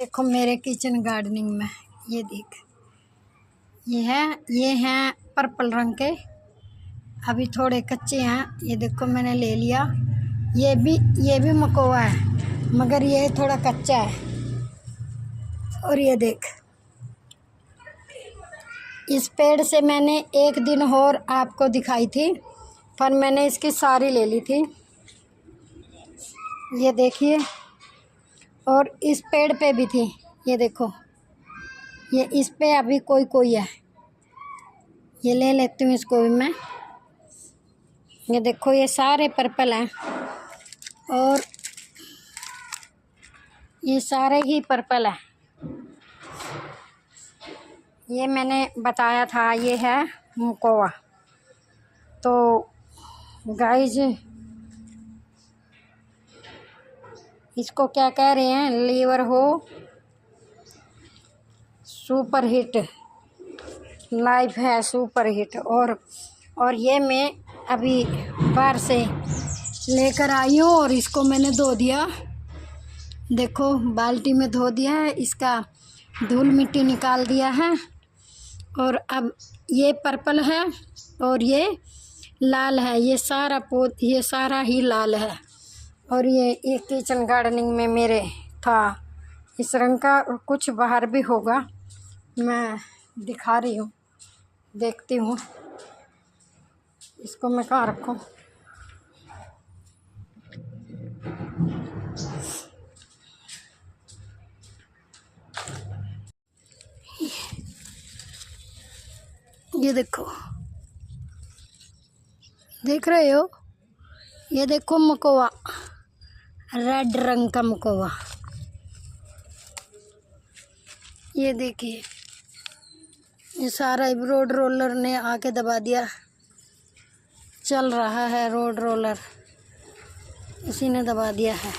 देखो मेरे kitchen gardening में ये देख, ये हैं पर्पल रंग के, अभी थोड़े कच्चे हैं। ये देखो मैंने ले लिया। ये भी मकोआ है मगर ये थोड़ा कच्चा है। और ये देख, इस पेड़ से मैंने एक दिन और आपको दिखाई थी, पर मैंने इसकी सारी ले ली थी। ये देखिए, और इस पेड़ पे भी थी। ये देखो, ये इस पे अभी कोई है। ये ले लेती हूँ इसको भी मैं। ये देखो, ये सारे पर्पल हैं और ये सारे ही पर्पल हैं। ये मैंने बताया था, ये है मकोआ। तो गाइज, इसको क्या कह रहे हैं, लीवर हो सुपर हिट, लाइफ है सुपर हिट। और ये मैं अभी बाहर से लेकर आई हूँ और इसको मैंने धो दिया। देखो, बाल्टी में धो दिया है, इसका धूल मिट्टी निकाल दिया है। और अब ये पर्पल है और ये लाल है। ये सारा ही लाल है। और ये किचन गार्डनिंग में मेरे था इस रंग का, और कुछ बाहर भी होगा, मैं दिखा रही हूँ, देखती हूँ। इसको मैं कहाँ रखूँ? ये देखो, देख रहे हो? ये देखो मकोआ, रेड रंग का मकोआ। ये देखिए, ये सारा रोड रोलर ने आके दबा दिया। चल रहा है रोड रोलर, इसी ने दबा दिया है।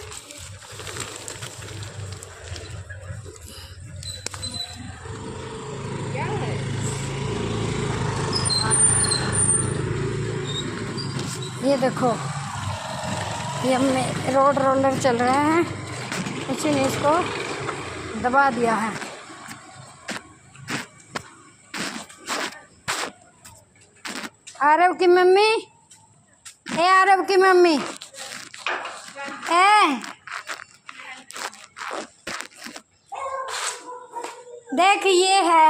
क्या है? ये देखो, ये में रोड रोलर चल रहे हैं, इसी ने इसको दबा दिया है। आरव की मम्मी, आरव की मम्मी, देख, ये है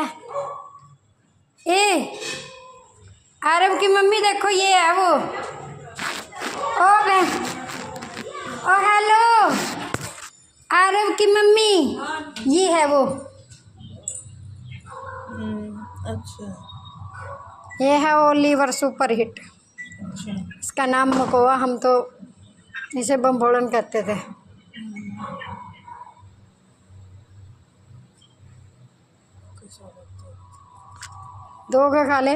आरव की मम्मी, देखो ये है वो। ओ हेलो, आरव की मम्मी, ये है वो। अच्छा, ये है वो लीवर सुपर हिट। अच्छा। इसका नाम मकोआ, हम तो इसे बम्भोड़न कहते थे। दो का खा ले।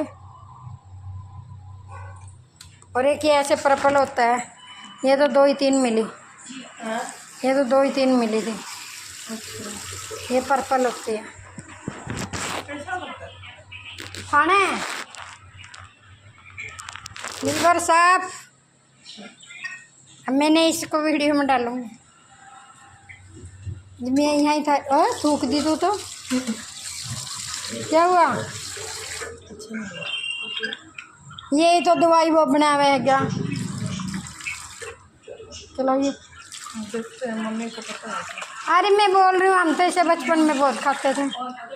और एक ये ऐसे पर्पल होता है, ये तो 2 ही 3 मिली। ये तो 2 ही 3 मिली थी। ये पर्पल होती है। खाना है लीवर साफ। अब मैंने इसको वीडियो में डालूंगी। मैं यहीं था, थूक दी तू तो। क्या हुआ? ये तो दवाई वो बना हुआ है क्या? चलो ये देखते हैं, मम्मी को पता है। अरे मैं बोल रही हूँ, हम तो इसे बचपन में बहुत खाते थे।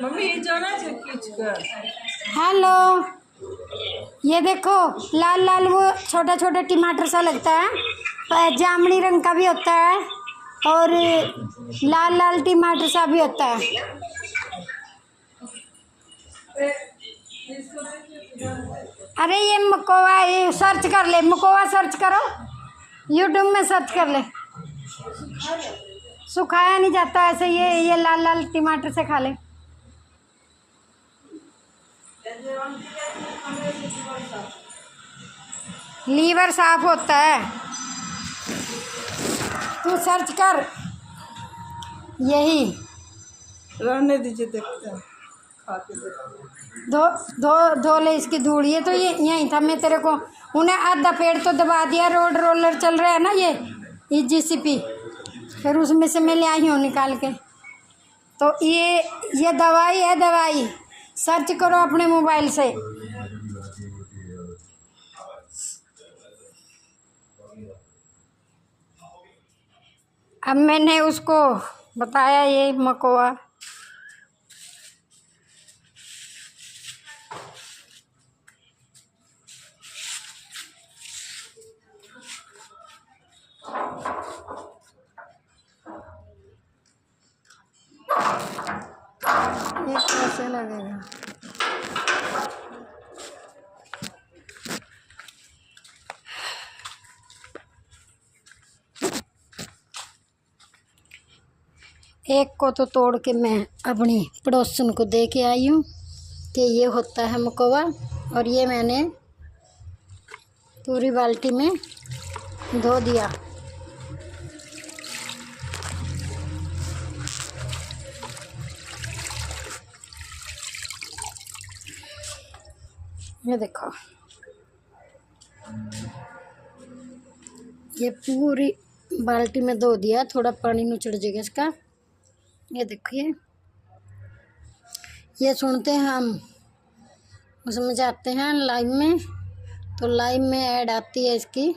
मम्मी ये जाना है खींच कर। हेलो, ये देखो, लाल लाल वो छोटा छोटा टमाटर सा लगता है, जामुनी रंग का भी होता है और लाल लाल टमाटर सा भी होता है। अरे ये मकोआ, ये सर्च कर ले, मकोआ सर्च करो, यूट्यूब में सर्च कर ले। सुखाया नहीं जाता ऐसे, ये लाल लाल टमाटर से खा ले। लीवर साफ होता है, तू सर्च कर। यही रहने दीजिए, देखते हैं, खा के देखते हैं। धो ले इसकी धूल। ये तो ये यहीं था, मैं तेरे को उन्हें आधा पेड़ तो दबा दिया। रोड रोलर चल रहा है ना, ये जीसीपी, फिर उसमें से मैं ले आई हूँ निकाल के। तो ये दवाई है, दवाई सर्च करो अपने मोबाइल से। अब मैंने उसको बताया ये मकोआ। ये कैसे लगेगा? एक को तो तोड़ के मैं अपनी पड़ोसन को दे के आई हूँ कि ये होता है मकोआ, और ये मैंने पूरी बाल्टी में धो दिया। ये देखो, ये पूरी बाल्टी में धो दिया, थोड़ा पानी नुचड़ जाएगा इसका। ये देखिए, ये सुनते हैं हम, उसमें जाते हैं लाइव में, तो लाइव में ऐड आती है इसकी,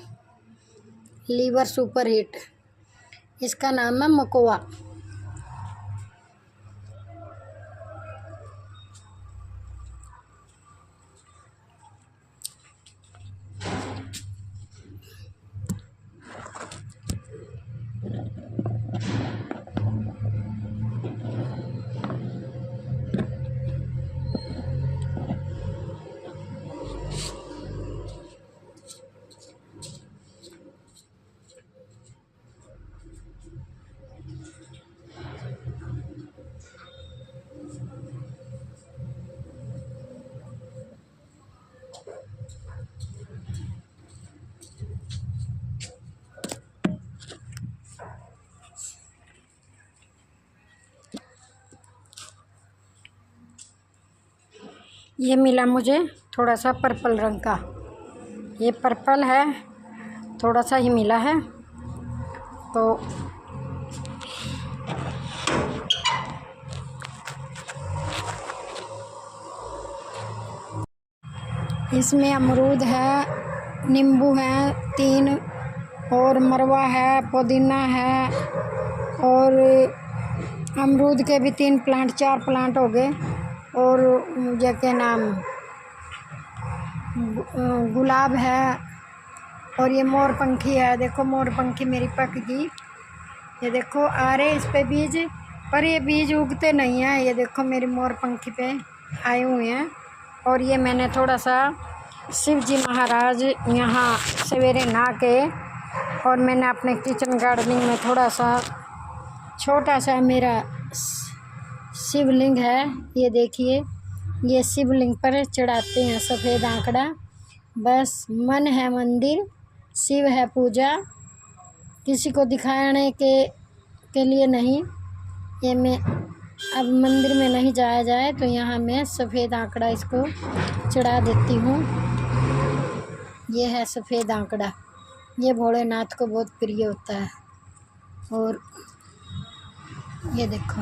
लीवर सुपर हिट, इसका नाम है मकोआ। ये मिला मुझे थोड़ा सा पर्पल रंग का, ये पर्पल है, थोड़ा सा ही मिला है। तो इसमें अमरूद है, नींबू है 3, और मरवा है, पुदीना है, और अमरूद के भी 3 प्लांट, 4 प्लांट हो गए, और ये क्या नाम, गुलाब है, और ये मोरपंखी है। देखो मोरपंखी मेरी पक गई, ये देखो आ रहे इस पे बीज, पर ये बीज उगते नहीं हैं। ये देखो मेरी मोरपंखी पे आए हुए हैं। और ये मैंने थोड़ा सा शिव जी महाराज यहाँ सवेरे नहा के, और मैंने अपने किचन गार्डनिंग में थोड़ा सा छोटा सा मेरा शिवलिंग है, ये देखिए, ये शिवलिंग पर चढ़ाते हैं सफ़ेद आंकड़ा। बस मन है मंदिर, शिव है पूजा, किसी को दिखाने के लिए नहीं। ये मैं अब मंदिर में नहीं जाया जाए तो यहाँ मैं सफ़ेद आंकड़ा इसको चढ़ा देती हूँ। ये है सफ़ेद आंकड़ा, ये भोलेनाथ को बहुत प्रिय होता है। और ये देखो,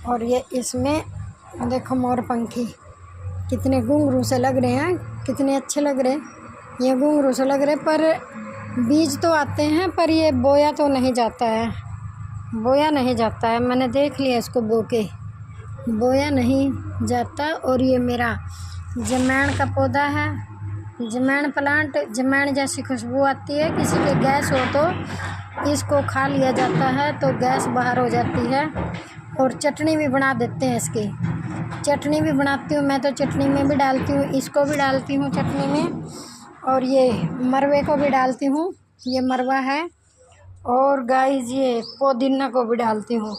और ये इसमें देखो मोरपंखी कितने घुंघरू से लग रहे हैं, कितने अच्छे लग रहे हैं। ये घुंघरू से लग रहे, पर बीज तो आते हैं, पर ये बोया तो नहीं जाता है, बोया नहीं जाता है। मैंने देख लिया इसको बो के, बोया नहीं जाता। और ये मेरा जमैन का पौधा है, जमैन प्लांट, जमैन जैसी खुशबू आती है। किसी के गैस हो तो इसको खा लिया जाता है तो गैस बाहर हो जाती है। और चटनी भी बना देते हैं इसकी, चटनी भी बनाती हूँ मैं, तो चटनी में भी डालती हूँ, इसको भी डालती हूँ चटनी में, और ये मरवे को भी डालती हूँ, ये मरवा है। और गाइस ये पुदीना को भी डालती हूँ,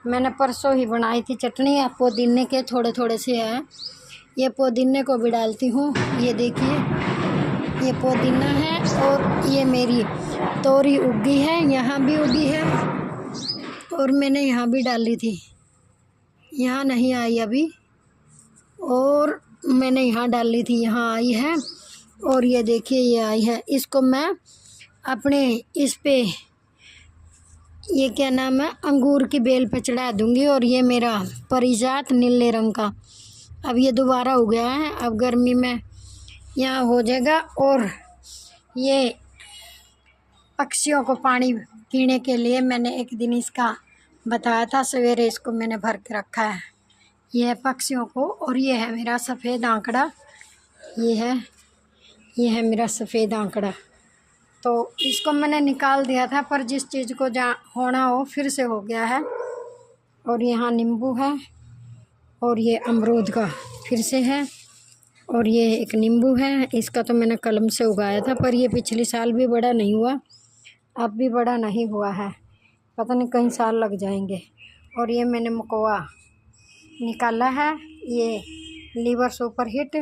मैंने परसों ही बनाई थी चटनी, अब पुदीने के थोड़े थोड़े से हैं, ये पुदीने को भी डालती हूँ। ये देखिए, ये पुदीना है। और ये मेरी तोरी उगी है, यहाँ भी उगी है, और मैंने यहाँ भी डाली थी, यहाँ नहीं आई अभी, और मैंने यहाँ डाली थी, यहाँ आई है। और ये देखिए ये आई है, इसको मैं अपने इस पे ये क्या नाम है, अंगूर की बेल पे चढ़ा दूँगी। और ये मेरा परिजात नीले रंग का, अब ये दोबारा हो गया है, अब गर्मी में यहाँ हो जाएगा। और ये पक्षियों को पानी पीने के लिए मैंने एक दिन इसका बताया था, सवेरे इसको मैंने भर के रखा है, ये है पक्षियों को। और ये है मेरा सफ़ेद आंकड़ा, ये है मेरा सफ़ेद आंकड़ा। तो इसको मैंने निकाल दिया था, पर जिस चीज़ को जहाँ होना हो फिर से हो गया है। और यहाँ नींबू है, और ये अमरूद का फिर से है। और ये एक नींबू है, इसका तो मैंने कलम से उगाया था, पर ये पिछले साल भी बड़ा नहीं हुआ, अब भी बड़ा नहीं हुआ है, पता नहीं कई साल लग जाएंगे। और ये मैंने मकोआ निकाला है, ये लीवर सुपर हिट।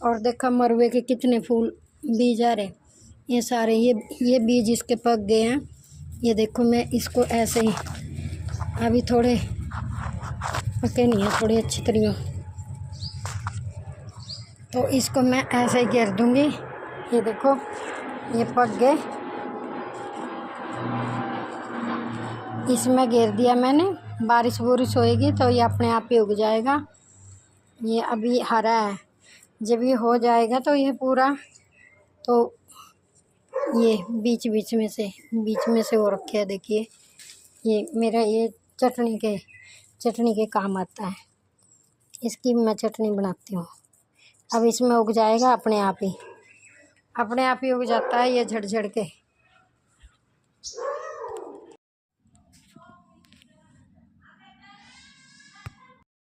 और देखा मरवे के कितने फूल बीज आ रहे, ये सारे ये बीज इसके पक गए हैं। ये देखो, मैं इसको ऐसे ही, अभी थोड़े पके नहीं है, थोड़ी अच्छी तरह, तो इसको मैं ऐसे ही घेर दूँगी। ये देखो, ये पक गए, इसमें घेर दिया मैंने। बारिश बुरिश होएगी तो ये अपने आप ही उग जाएगा। ये अभी हरा है, जब ये हो जाएगा तो ये पूरा, तो ये बीच में से हो रखे है। देखिए, ये मेरा ये चटनी के काम आता है, इसकी मैं चटनी बनाती हूँ। अब इसमें उग जाएगा अपने आप ही उग जाता है ये झड़ के।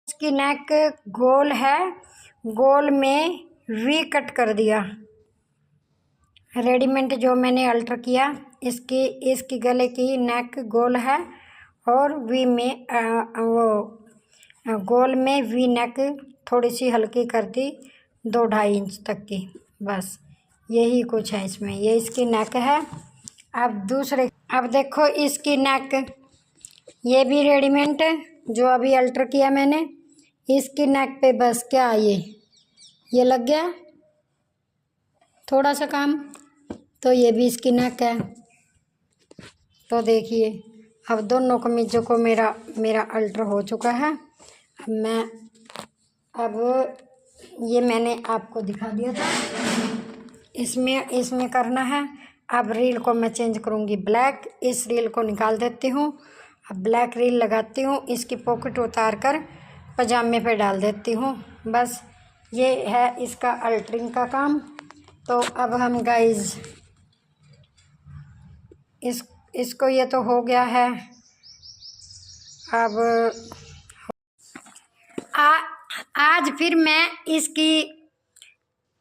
इसकी नेक गोल है, गोल में वी कट कर दिया, रेडीमेड जो मैंने अल्टर किया। इसकी गले की नेक गोल है, और वी में गोल में वी नेक थोड़ी सी हल्की कर दी, 2-2.5 इंच तक की, बस यही कुछ है इसमें। ये इसकी नेक है। अब देखो इसकी नेक, ये भी रेडीमेड जो अभी अल्टर किया मैंने, इसकी नेक पे बस क्या ये लग गया थोड़ा सा काम, तो ये भी इसकी नेक है। तो देखिए, अब दोनों कमीज़ों को मेरा अल्टर हो चुका है। अब ये मैंने आपको दिखा दिया था, इसमें करना है। अब रील को मैं चेंज करूँगी ब्लैक, इस रील को निकाल देती हूँ, अब ब्लैक रील लगाती हूँ, इसकी पॉकेट उतार कर पजामे पे डाल देती हूँ। बस ये है इसका अल्टरिंग का काम। तो अब हम गाइज इसको, ये तो हो गया है। अब आज फिर मैं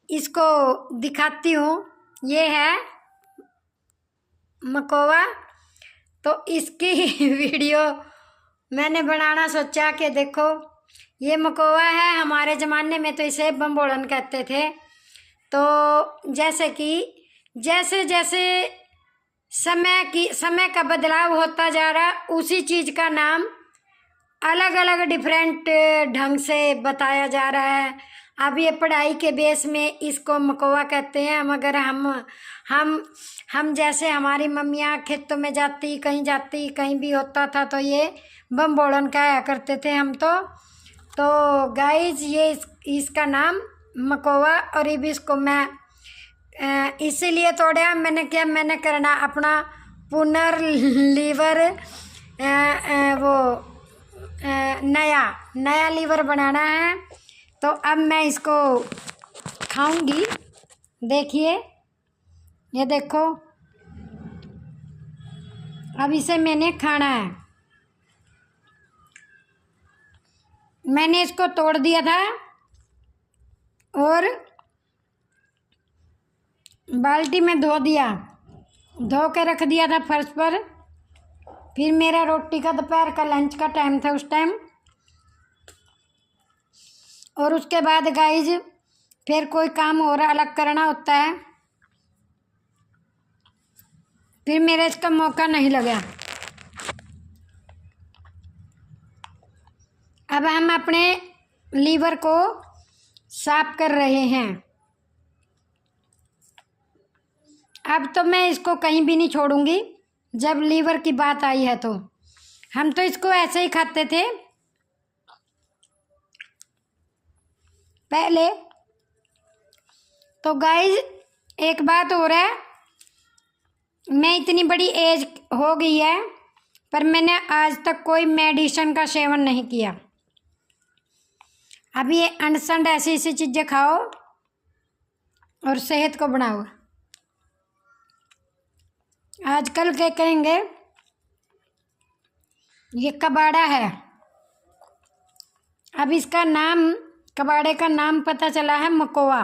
इसको दिखाती हूँ। ये है मकोआ, तो इसकी वीडियो मैंने बनाना सोचा कि देखो, ये मकोआ है, हमारे ज़माने में तो इसे बम्बोड़न कहते थे। तो जैसे जैसे समय का बदलाव होता जा रहा, उसी चीज़ का नाम अलग अलग डिफरेंट ढंग से बताया जा रहा है। अब ये पढ़ाई के बेस में इसको मकोआ कहते हैं, मगर हम जैसे हमारी मम्मियाँ खेतों में जाती, कहीं भी होता था, तो ये बम्बोड़न कहा करते थे हम। तो गाइज ये इसका नाम मकोआ। और ये भी इसको मैं इसीलिए तोड़ा, मैंने करना अपना पुनर्लीवर, वो नया लीवर बनाना है। तो अब मैं इसको खाऊंगी। देखिए, ये देखो, अब इसे मैंने खाना है। मैंने इसको तोड़ दिया था और बाल्टी में धो के रख दिया था फर्श पर। फिर मेरा रोटी का दोपहर का लंच का टाइम था उस टाइम। और उसके बाद गाइज फिर कोई काम और अलग करना होता है, फिर मेरा इसका मौका नहीं लगा। अब हम अपने लीवर को साफ कर रहे हैं। अब तो मैं इसको कहीं भी नहीं छोड़ूंगी, जब लीवर की बात आई है तो हम तो इसको ऐसे ही खाते थे पहले। तो गाइस एक बात हो रहा है, मैं इतनी बड़ी एज हो गई है पर मैंने आज तक कोई मेडिसिन का सेवन नहीं किया। अब ये अंडसंड ऐसी ऐसी चीज़ें खाओ और सेहत को बढ़ाओ। आजकल क्या कहेंगे, ये कबाड़ा है। अब इसका नाम, कबाड़े का नाम पता चला है मकोआ।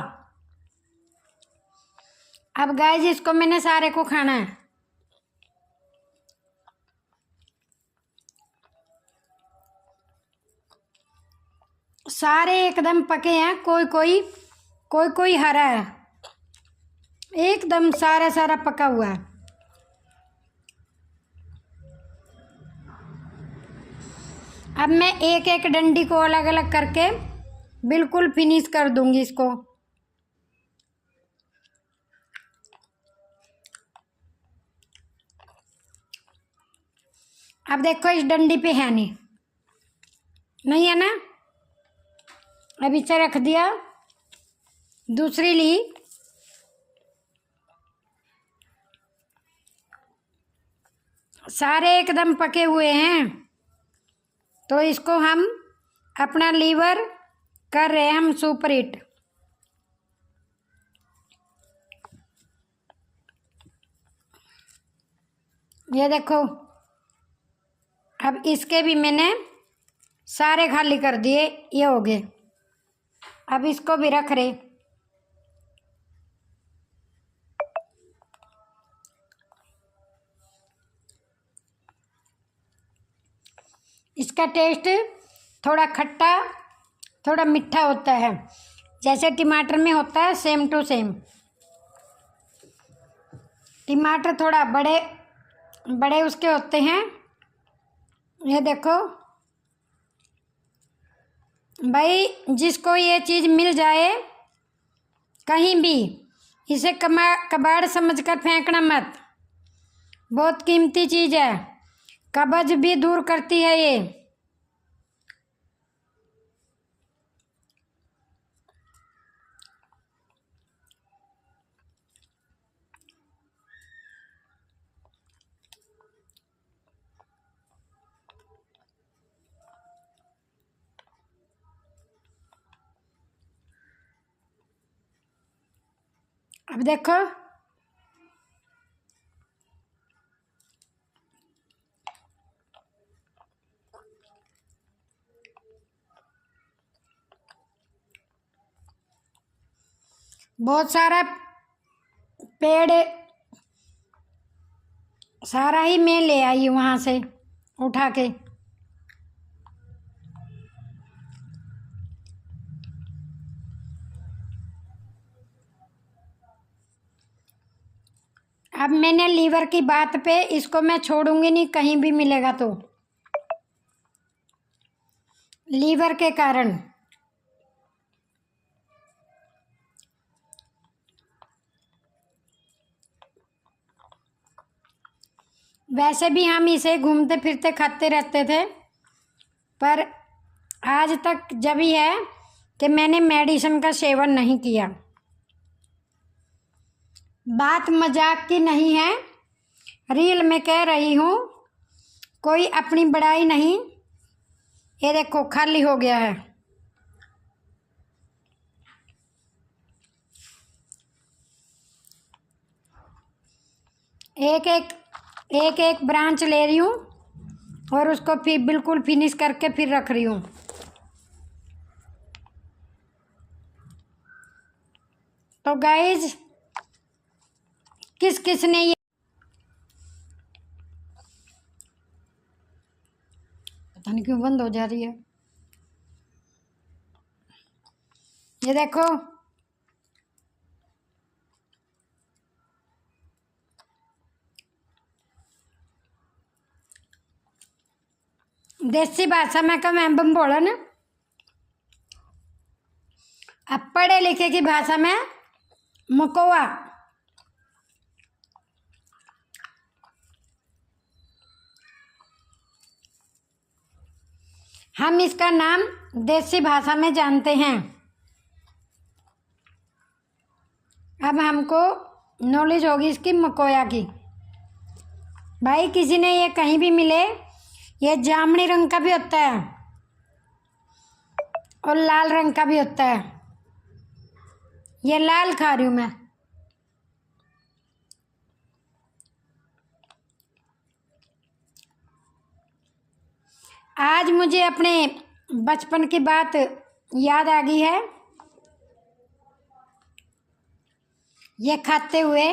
अब गाइस इसको मैंने सारे को खाना है। सारे एकदम पके हैं, कोई कोई हरा है, एकदम सारा सारा पका हुआ है। अब मैं एक एक डंडी को अलग अलग करके बिल्कुल फिनिश कर दूंगी इसको। अब देखो इस डंडी पे है नहीं है ना। अब इसे रख दिया, दूसरी ली, सारे एकदम पके हुए हैं तो इसको हम अपना लीवर कर रहे हैं हम सुपर हिट। ये देखो अब इसके भी मैंने सारे खाली कर दिए, ये हो गए। अब इसको भी रख रहे। इसका टेस्ट थोड़ा खट्टा थोड़ा मीठा होता है, जैसे टमाटर में होता है सेम टू सेम। टमाटर थोड़ा बड़े बड़े उसके होते हैं। ये देखो भाई, जिसको ये चीज़ मिल जाए कहीं भी, इसे कबाड़ समझकर फेंकना मत। बहुत कीमती चीज़ है, कब्ज भी दूर करती है ये। अब देखो बहुत सारा पेड़ सारा ही मैं ले आई वहाँ से उठा के। अब मैंने लीवर की बात पे इसको मैं छोड़ूंगी नहीं, कहीं भी मिलेगा तो। लीवर के कारण वैसे भी हम इसे घूमते फिरते खाते रहते थे, पर आज तक जब ही है कि मैंने मेडिसिन का सेवन नहीं किया। बात मजाक की नहीं है, रियल में कह रही हूँ, कोई अपनी बड़ाई नहीं। ये देखो खाली हो गया है। एक एक ब्रांच ले रही हूँ और उसको फिर बिल्कुल फिनिश करके फिर रख रही हूँ। तो गाइज किस किस ने ये, पता नहीं क्यों बंद हो जा रही है। ये देखो देसी भाषा में कम एम्बम बोला ना, अब पढ़े लिखे की भाषा में मकोआ। हम इसका नाम देसी भाषा में जानते हैं। अब हमको नॉलेज होगी इसकी मकोया की। भाई किसी ने ये कहीं भी मिले, ये जामुनी रंग का भी होता है और लाल रंग का भी होता है। ये लाल खा रही हूँ मैं। आज मुझे अपने बचपन की बात याद आ गई है। ये खाते हुए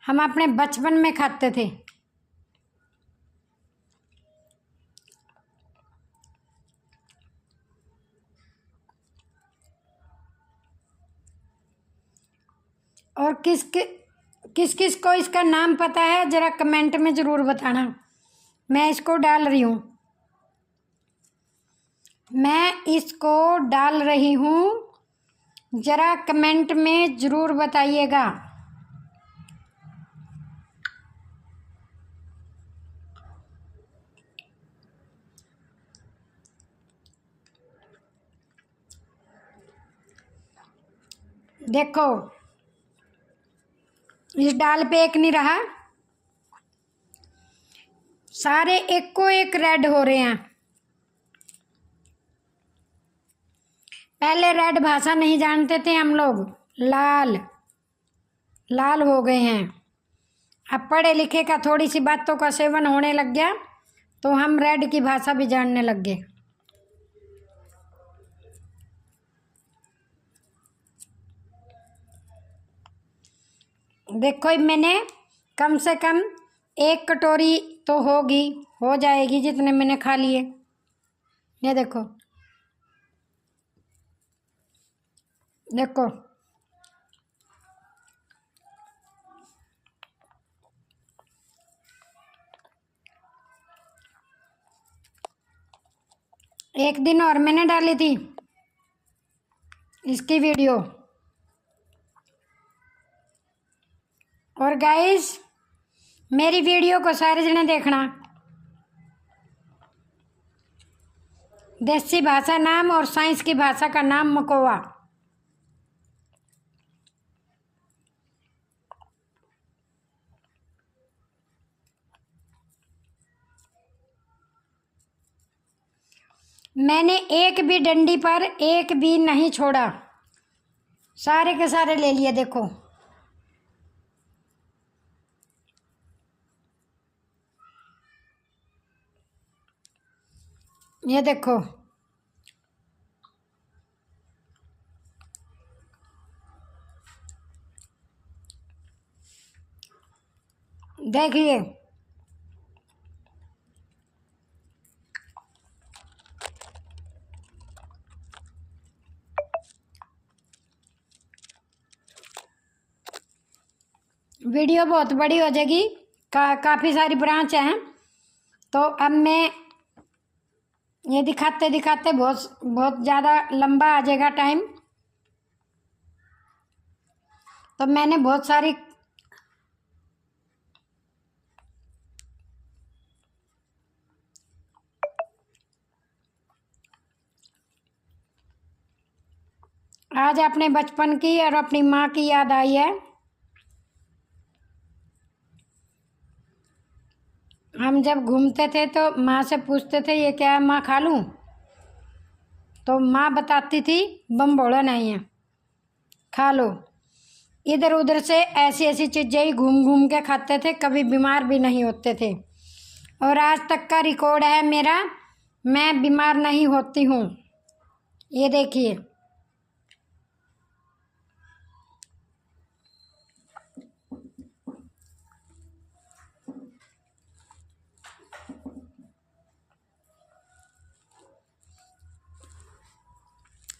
हम अपने बचपन में खाते थे। और किस किस को इसका नाम पता है ज़रा कमेंट में ज़रूर बताना। मैं इसको डाल रही हूँ, ज़रा कमेंट में ज़रूर बताइएगा। देखो इस डाल पे एक नहीं रहा, सारे एक को एक रेड हो रहे हैं। पहले रेड भाषा नहीं जानते थे हम लोग, लाल लाल हो गए हैं। अब पढ़े लिखे का थोड़ी सी बातों का सेवन होने लग गया तो हम रेड की भाषा भी जानने लग गए। देखो मैंने कम से कम 1 कटोरी तो हो जाएगी जितने मैंने खा लिए। ये देखो देखो एक दिन और मैंने डाली थी इसकी वीडियो। और गाइस मेरी वीडियो को सारे जने देखना। देसी भाषा नाम और साइंस की भाषा का नाम मकोवा। मैंने एक भी डंडी पर एक भी नहीं छोड़ा, सारे के सारे ले लिए। देखो ये देखो देखिए वीडियो बहुत बड़ी हो जाएगी, काफ़ी सारी ब्रांच हैं। तो अब मैं ये दिखाते दिखाते बहुत ज़्यादा लंबा आ जाएगा टाइम। तो मैंने बहुत सारी आज अपने बचपन की और अपनी माँ की याद आई है। हम जब घूमते थे तो माँ से पूछते थे ये क्या है माँ, खा लूँ? तो माँ बताती थी बम्बोड़ा नहीं है, खा लो। इधर उधर से ऐसी ऐसी चीज़ें ही घूम घूम के खाते थे, कभी बीमार भी नहीं होते थे। और आज तक का रिकॉर्ड है मेरा, मैं बीमार नहीं होती हूँ। ये देखिए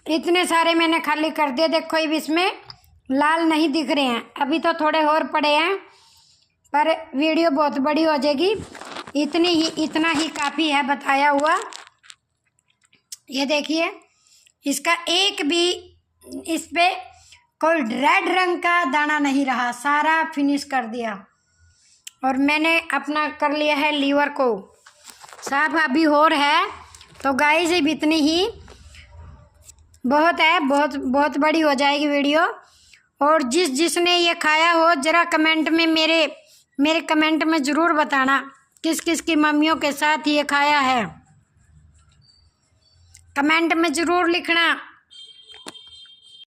इतने सारे मैंने खाली कर दिए। देखो अब इसमें लाल नहीं दिख रहे हैं, अभी तो थोड़े और पड़े हैं, पर वीडियो बहुत बड़ी हो जाएगी। इतना ही काफ़ी है बताया हुआ। ये देखिए इसका एक भी इस पे कोई रेड रंग का दाना नहीं रहा, सारा फिनिश कर दिया। और मैंने अपना कर लिया है लीवर को साफ। अभी और है, तो गाइस अब इतनी ही बहुत है, बहुत बहुत बड़ी हो जाएगी वीडियो। और जिसने ये खाया हो ज़रा कमेंट में मेरे कमेंट में ज़रूर बताना किस किस की मम्मियों के साथ ये खाया है, कमेंट में ज़रूर लिखना।